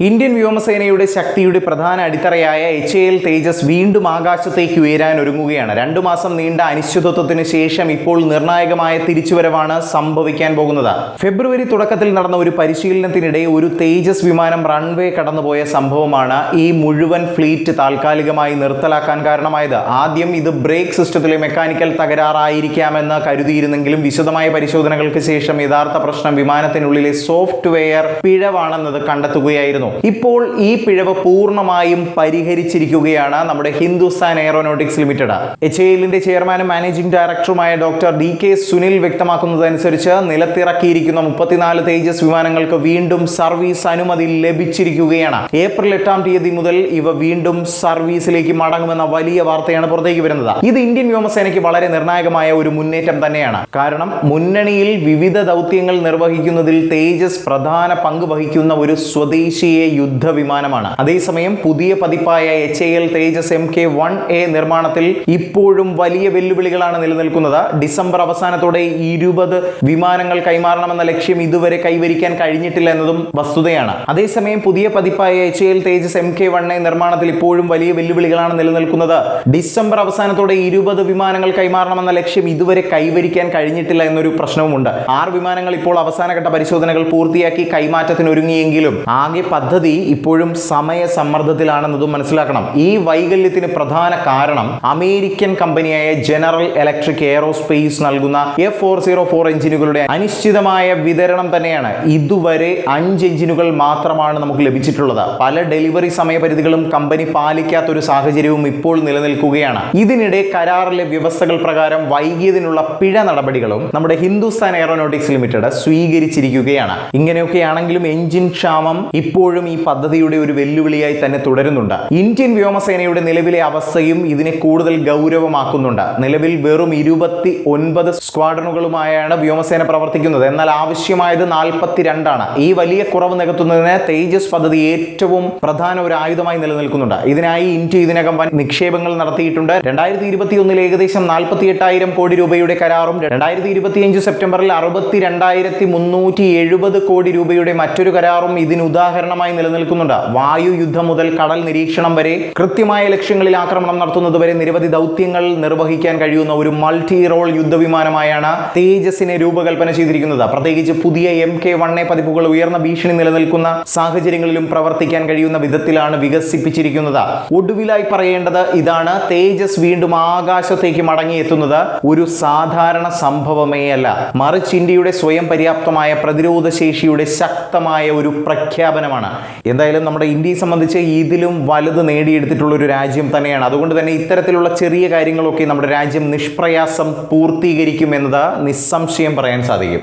Indian വ്യോമസേനയുടെ ശക്തിയുടെ പ്രധാന അടിത്തറയായ HAL തേജസ് വീണ്ടും ആകാശത്തേക്ക് ഉയരാൻ ഒരുങ്ങുകയാണ്. 2 മാസം നീണ്ട അനിശ്ചിതത്വത്തിന് ശേഷം ഇപ്പോൾ നിർണായകമായ തിരിച്ചുവരവാണ് സംഭവിക്കാൻ പോകുന്നത്. ഫെബ്രുവരി തുടക്കത്തിൽ നടന്ന ഒരു പരിശീലനത്തിനിടെ ഒരു തേജസ് വിമാനം റൺവേ കടന്നുപോയ സംഭവമാണ് ഈ മുഴുവൻ ഫ്ലീറ്റ് താൽക്കാലികമായി നിർത്തലാക്കാൻ കാരണമായത്. ആദ്യം ഇത് ബ്രേക്ക് സിസ്റ്റത്തിലെ മെക്കാനിക്കൽ തകരാറായിരിക്കാമെന്ന് കരുതിയിരുന്നെങ്കിലും വിശദമായ പരിശോധനകൾക്ക് ശേഷം യഥാർത്ഥ പ്രശ്നം വിമാനത്തിനുള്ളിലെ സോഫ്റ്റ്വെയർ പിഴവാണെന്നത് കണ്ടെത്തുകയായിരുന്നു. ഇപ്പോൾ ഈ പിഴവ് പൂർണ്ണമായും പരിഹരിച്ചിരിക്കുകയാണ് നമ്മുടെ ഹിന്ദുസ്ഥാൻ എയറോനോട്ടിക്സ് ലിമിറ്റഡ്. HALന്റെ ചെയർമാനും മാനേജിംഗ് ഡയറക്ടറുമായ ഡോക്ടർ DK സുനിൽ വ്യക്തമാക്കുന്നതനുസരിച്ച് നിലത്തിറക്കിയിരിക്കുന്ന 34 തേജസ് വിമാനങ്ങൾക്ക് വീണ്ടും സർവീസ് അനുമതി ലഭിച്ചിരിക്കുകയാണ്. ഏപ്രിൽ 8-ാം തീയതി മുതൽ ഇവ വീണ്ടും സർവീസിലേക്ക് മടങ്ങുമെന്ന വലിയ വാർത്തയാണ് പുറത്തേക്ക് വരുന്നത്. ഇത് ഇന്ത്യൻ വ്യോമസേനയ്ക്ക് വളരെ നിർണായകമായ ഒരു മുന്നേറ്റം തന്നെയാണ്. കാരണം മുന്നണിയിൽ വിവിധ ദൗത്യങ്ങൾ നിർവഹിക്കുന്നതിൽ തേജസ് പ്രധാന പങ്ക് വഹിക്കുന്ന ഒരു സ്വദേശീയ യുദ്ധവിമാനമാണ്. അതേസമയം പുതിയ പതിപ്പായ HAL തേജസ് Mk-1A നിർമ്മാണത്തിൽ ഇപ്പോഴും വലിയ വെല്ലുവിളികളാണ് നിലനിൽക്കുന്നത്. ഡിസംബർ അവസാനത്തോടെ 20 വിമാനങ്ങൾ കൈമാറണമെന്ന ലക്ഷ്യം ഇതുവരെ കൈവരിക്കാൻ കഴിഞ്ഞിട്ടില്ല എന്നതും വസ്തുതയാണ്. അതേസമയം പുതിയ പതിപ്പായ HAL തേജസ് Mk-1A നിർമ്മാണത്തിൽ ഇപ്പോഴും വലിയ വെല്ലുവിളികളാണ് നിലനിൽക്കുന്നത്. ഡിസംബർ അവസാനത്തോടെ 20 വിമാനങ്ങൾ കൈമാറണമെന്ന ലക്ഷ്യം ഇതുവരെ കൈവരിക്കാൻ കഴിഞ്ഞിട്ടില്ല എന്നൊരു പ്രശ്നവുമുണ്ട്. 6 വിമാനങ്ങൾ ഇപ്പോൾ അവസാനഘട്ട പരിശോധനകൾ പൂർത്തിയാക്കി കൈമാറ്റത്തിന് ഒരുങ്ങിയെങ്കിലും ആകെ പദ്ധതി ഇപ്പോഴും സമയസമ്മർദ്ദത്തിലാണെന്നതും മനസ്സിലാക്കണം. ഈ വൈകല്യത്തിന് പ്രധാന കാരണം അമേരിക്കൻ കമ്പനിയായ ജനറൽ ഇലക്ട്രിക് എയറോസ്പേസ് നൽകുന്ന F404 എഞ്ചിനുകളുടെ അനിശ്ചിതമായ വിതരണം തന്നെയാണ്. ഇതുവരെ 5 എഞ്ചിനുകൾ മാത്രമാണ് നമുക്ക് ലഭിച്ചിട്ടുള്ളത്. പല ഡെലിവറി സമയപരിധികളും കമ്പനി പാലിക്കാത്തൊരു സാഹചര്യവും ഇപ്പോൾ നിലനിൽക്കുകയാണ്. ഇതിനിടെ കരാറിലെ വ്യവസ്ഥകൾ പ്രകാരം വൈകിയതിനുള്ള പിഴ നടപടികളും നമ്മുടെ ഹിന്ദുസ്ഥാൻ എയറോനോട്ടിക്സ് ലിമിറ്റഡ് സ്വീകരിച്ചിരിക്കുകയാണ്. ഇങ്ങനെയൊക്കെയാണെങ്കിലും എഞ്ചിൻ ക്ഷാമം ഇപ്പോഴും ഈ പദ്ധതിയുടെ ഒരു വെല്ലുവിളിയായി തന്നെ തുടരുന്നുണ്ട്. ഇന്ത്യൻ വ്യോമസേനയുടെ നിലവിലെ അവസ്ഥയും ഇതിനെ കൂടുതൽ ഗൗരവമാക്കുന്നുണ്ട്. നിലവിൽ വെറും 29 സ്ക്വാഡ്രണുകളുമായാണ് വ്യോമസേന പ്രവർത്തിക്കുന്നത്. എന്നാൽ ആവശ്യമായത് 42 ആണ്. ഈ വലിയ കുറവ് നികത്തുന്നതിന് തേജസ് പദ്ധതി ഏറ്റവും പ്രധാന ഒരു ആയുധമായി നിലനിൽക്കുന്നുണ്ട്. ഇതിനായി ഇന്ത്യ ഇതിനകം വൻ നിക്ഷേപങ്ങൾ നടത്തിയിട്ടുണ്ട്. 2021 ഏകദേശം 48,000 കോടി രൂപയുടെ കരാറും 2025 സെപ്റ്റംബറിൽ 62,370 കോടി രൂപയുടെ മറ്റൊരു കരാറും ഇതിന് ഉദാഹരണമായി നിലനിൽക്കുന്നുണ്ട്. വായു യുദ്ധം മുതൽ കടൽ നിരീക്ഷണം വരെ കൃത്യമായ ലക്ഷ്യങ്ങളിൽ ആക്രമണം നടത്തുന്നതുവരെ നിരവധി ദൗത്യങ്ങൾ നിർവഹിക്കാൻ കഴിയുന്ന ഒരു മൾട്ടി റോൾ യുദ്ധവിമാനമായാണ് തേജസിനെ രൂപകൽപ്പന ചെയ്തിരിക്കുന്നത്. പ്രത്യേകിച്ച് പുതിയ Mk-1A പതിപ്പുകൾ ഉയർന്ന ഭീഷണി നിലനിൽക്കുന്ന സാഹചര്യങ്ങളിലും പ്രവർത്തിക്കാൻ കഴിയുന്ന വിധത്തിലാണ് വികസിപ്പിച്ചിരിക്കുന്നത്. ഒടുവിലായി പറയേണ്ടത് ഇതാണ്: തേജസ് വീണ്ടും ആകാശത്തേക്ക് മടങ്ങിയെത്തുന്നത് ഒരു സാധാരണ സംഭവമേ അല്ല, മറിച്ച് ഇന്ത്യയുടെ സ്വയം പര്യാപ്തമായ പ്രതിരോധ ശേഷിയുടെ ശക്തമായ ഒരു പ്രഖ്യാപനമാണ്. എന്തായാലും നമ്മുടെ ഇന്ത്യയെ സംബന്ധിച്ച് ഇതിലും വലുത് നേടിയെടുത്തിട്ടുള്ള ഒരു രാജ്യം തന്നെയാണ്. അതുകൊണ്ട് തന്നെ ഇത്തരത്തിലുള്ള ചെറിയ കാര്യങ്ങളൊക്കെ നമ്മുടെ രാജ്യം നിഷ്പ്രയാസം പൂർത്തീകരിക്കുമെന്നത് നിസ്സംശയം പറയാൻ സാധിക്കും.